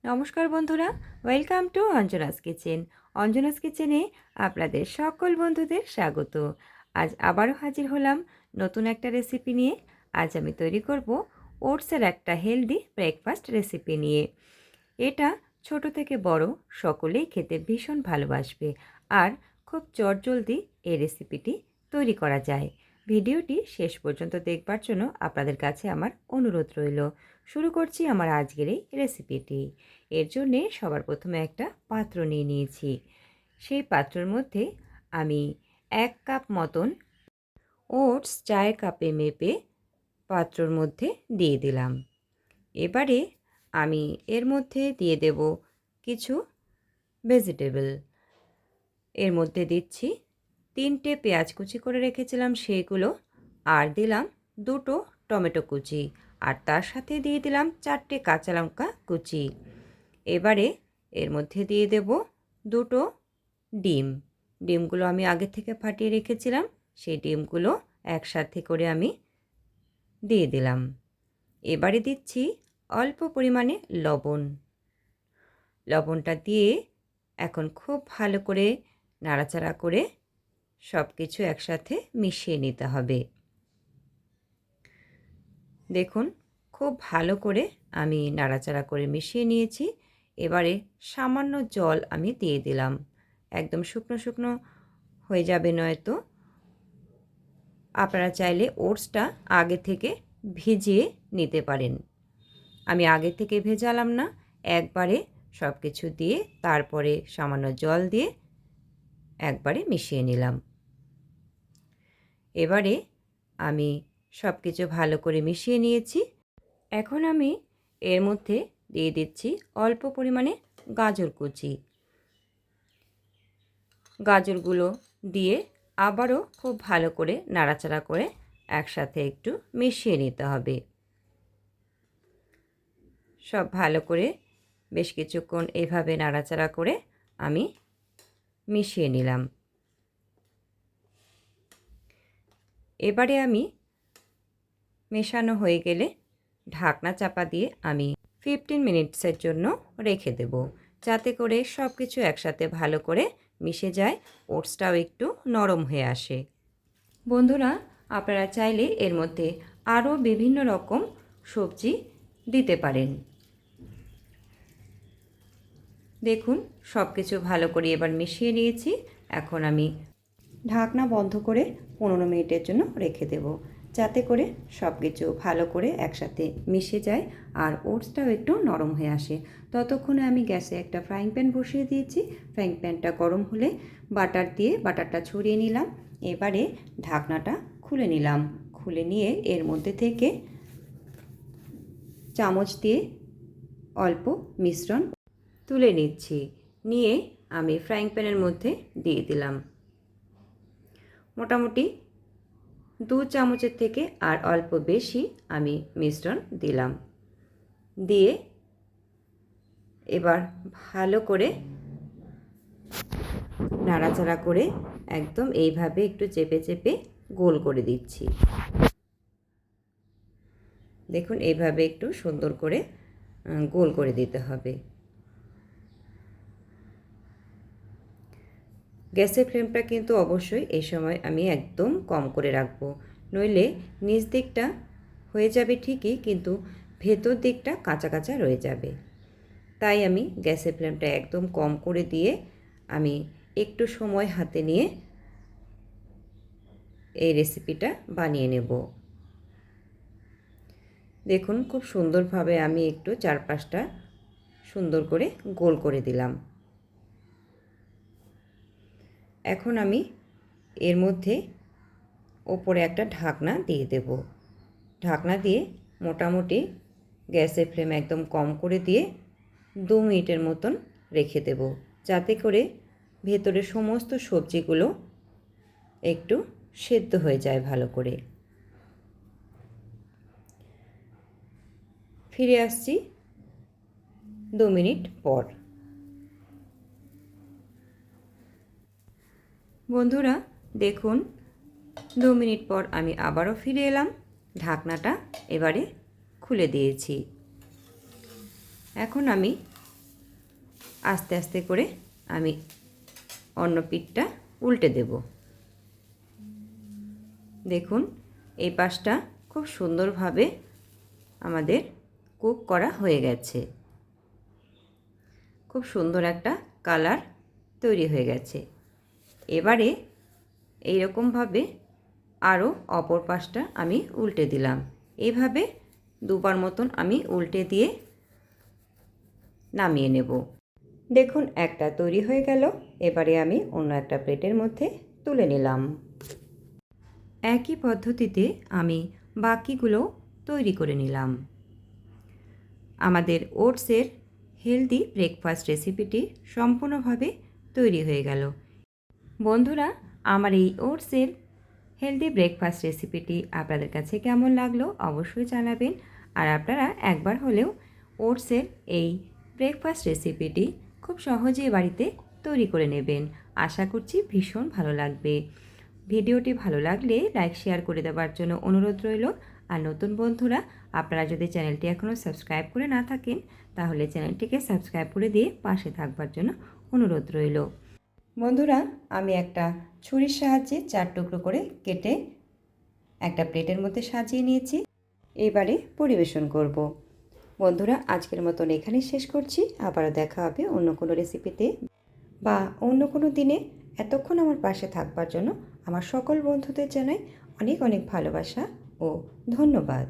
নমস্কার বন্ধুরা, welcome to Anjana's kitchen. Anjana's কিচেনে আপনাদের সকল বন্ধুদের স্বাগত। আজ আবারও হাজির হলাম নতুন একটা রেসিপি নিয়ে। আজ আমি তৈরি করব ওটসের একটা হেলদি ব্রেকফাস্ট রেসিপি নিয়ে। এটা ছোট থেকে বড় সকলেই খেতে ভীষণ ভালোবাসবে, আর খুব চটজলদি এই রেসিপিটি তৈরি করা যায়। ভিডিওটি শেষ পর্যন্ত দেখবার জন্য আপনাদের কাছে আমার অনুরোধ রইল। শুরু করছি আমার আজকের এই রেসিপিটি। এর জন্যে সবার প্রথমে একটা পাত্র নিয়ে নিয়েছি। সেই পাত্রের মধ্যে আমি 1 কাপ মতন ওটস চায়ের কাপে মেপে পাত্রর মধ্যে দিয়ে দিলাম। এবারে আমি এর মধ্যে দিয়ে দেব কিছু ভেজিটেবল। এর মধ্যে দিচ্ছি 3টে পেঁয়াজ কুচি করে রেখেছিলাম সেইগুলো, আর দিলাম 2টো টমেটো কুচি, আর তার সাথে দিয়ে দিলাম 4টে কাঁচা লঙ্কা কুচি। এবারে এর মধ্যে দিয়ে দেব 2টো ডিম। ডিমগুলো আমি আগে থেকে ফাটিয়ে রেখেছিলাম, সেই ডিমগুলো একসাথে করে আমি দিয়ে দিলাম। এবারে দিচ্ছি অল্প পরিমাণে লবণ। লবণটা দিয়ে এখন খুব ভালো করে নাড়াচাড়া করে সব কিছু একসাথে মিশিয়ে নিতে হবে। দেখুন, খুব ভালো করে আমি নাড়াচাড়া করে মিশিয়ে নিয়েছি। এবারে সামান্য জল আমি দিয়ে দিলাম। একদম শুকনো শুকনো হয়ে যাবে, নয়তো আপনারা চাইলে ওটসটা আগে থেকে ভিজিয়ে নিতে পারেন। আমি আগে থেকে ভেজালাম না, একবারে সব কিছু দিয়ে তারপরে সামান্য জল দিয়ে একবারে মিশিয়ে নিলাম। এবারে আমি সব কিছু ভালো করে মিশিয়ে নিয়েছি। এখন আমি এর মধ্যে দিয়ে দিচ্ছি অল্প পরিমাণে গাজর কুচি। গাজরগুলো দিয়ে আবারও খুব ভালো করে নাড়াচাড়া করে একসাথে একটু মিশিয়ে নিতে হবে। সব ভালো করে বেশ কিছুক্ষণ এভাবে নাড়াচাড়া করে আমি মিশিয়ে নিলাম। এবারে আমি মেশানো হয়ে গেলে ঢাকনা চাপা দিয়ে আমি 15 মিনিটসের জন্য রেখে দেব, যাতে করে সব কিছু একসাথে ভালো করে মিশে যায়, ওটসটাও একটু নরম হয়ে আসে। বন্ধুরা, আপনারা চাইলে এর মধ্যে আরও বিভিন্ন রকম সবজি দিতে পারেন। দেখুন, সব কিছু ভালো করে এবার মিশিয়ে নিয়েছি। এখন আমি ঢাকনা বন্ধ করে 15 মিনিটের জন্য রেখে দেব, যাতে করে সব কিছু ভালো করে একসাথে মিশে যায় আর ওটসটাও একটু নরম হয়ে আসে। ততক্ষণে আমি গ্যাসে একটা ফ্রাইং প্যান বসিয়ে দিয়েছি। ফ্রাইং প্যানটা গরম হলে বাটার দিয়ে বাটারটা ছড়িয়ে নিলাম। এবারে ঢাকনাটা খুলে নিলাম। খুলে নিয়ে এর মধ্যে থেকে চামচ দিয়ে অল্প মিশ্রণ তুলে নিচ্ছি। নিয়ে আমি ফ্রাইং প্যানের মধ্যে দিয়ে দিলাম। মোটামুটি 2 চামচের থেকে আর অল্প বেশি আমি মিশ্রণ দিলাম। দিয়ে এবার ভালো করে নাড়াচাড়া করে একদম এইভাবে একটু চেপে চেপে গোল করে দিচ্ছি। দেখুন, এইভাবে একটু সুন্দর করে গোল করে দিতে হবে। গ্যাসের ফ্লেমটা কিন্তু অবশ্যই এই সময় আমি একদম কম করে রাখবো, নইলে নিচ দিকটা হয়ে যাবে ঠিকই, কিন্তু ভেতর দিকটা কাঁচা কাঁচা রয়ে যাবে। তাই আমি গ্যাসের ফ্লেমটা একদম কম করে দিয়ে আমি একটু সময় হাতে নিয়ে এই রেসিপিটা বানিয়ে নেব। দেখুন, খুব সুন্দরভাবে আমি একটু চারপাশটা সুন্দর করে গোল করে দিলাম। এখন আমি এর মধ্যে ওপরে একটা ঢাকনা দিয়ে দেব। ঢাকনা দিয়ে মোটামুটি গ্যাসের ফ্লেম একদম কম করে দিয়ে 2 মিনিটের মতন রেখে দেব, যাতে করে ভেতরে সমস্ত সবজিগুলো একটু সেদ্ধ হয়ে যায় ভালো করে। ফিরে আসছি 2 মিনিট পর। বন্ধুরা, দেখুন, 2 মিনিট পর আমি আবারও ফিরে এলাম। ঢাকনাটা এবারে খুলে দিয়েছি। এখন আমি আস্তে আস্তে করে আমি অন্য পিঠটা উল্টে দেব। দেখুন এই পাশটা খুব সুন্দরভাবে আমাদের কুক করা হয়ে গেছে। খুব সুন্দর একটা কালার তৈরি হয়ে গেছে। এবারে এইরকমভাবে আরও অপর পাশটা আমি উল্টে দিলাম। এইভাবে দুবার মতন আমি উল্টে দিয়ে নামিয়ে নেব। দেখুন একটা তৈরি হয়ে গেল। এবারে আমি অন্য একটা প্লেটের মধ্যে তুলে নিলাম। একই পদ্ধতিতে আমি বাকিগুলো তৈরি করে নিলাম। আমাদের ওটসের হেলদি ব্রেকফাস্ট রেসিপিটি সম্পূর্ণভাবে তৈরি হয়ে গেল। বন্ধুরা, আমার এই ওটসের হেলদি ব্রেকফাস্ট রেসিপিটি আপনাদের কাছে কেমন লাগলো অবশ্যই জানাবেন। আর আপনারা একবার হলেও ওটসের এই ব্রেকফাস্ট রেসিপিটি খুব সহজেই বাড়িতে তৈরি করে নেবেন। আশা করছি ভীষণ ভালো লাগবে। ভিডিওটি ভালো লাগলে লাইক শেয়ার করে দেওয়ার জন্য অনুরোধ রইল। আর নতুন বন্ধুরা, আপনারা যদি চ্যানেলটি এখনও সাবস্ক্রাইব করে না থাকেন তাহলে চ্যানেলটিকে সাবস্ক্রাইব করে দিয়ে পাশে থাকবার জন্য অনুরোধ রইল। বন্ধুরা, আমি একটা ছুরির সাহায্যে 4 টুকরো করে কেটে একটা প্লেটের মধ্যে সাজিয়ে নিয়েছি। এবারে পরিবেশন করব। বন্ধুরা, আজকের মতন এখানেই শেষ করছি। আবারও দেখা হবে অন্য কোনো রেসিপিতে বা অন্য কোনো দিনে। এতক্ষণ আমার পাশে থাকবার জন্য আমার সকল বন্ধুদের জানাই অনেক অনেক ভালোবাসা ও ধন্যবাদ।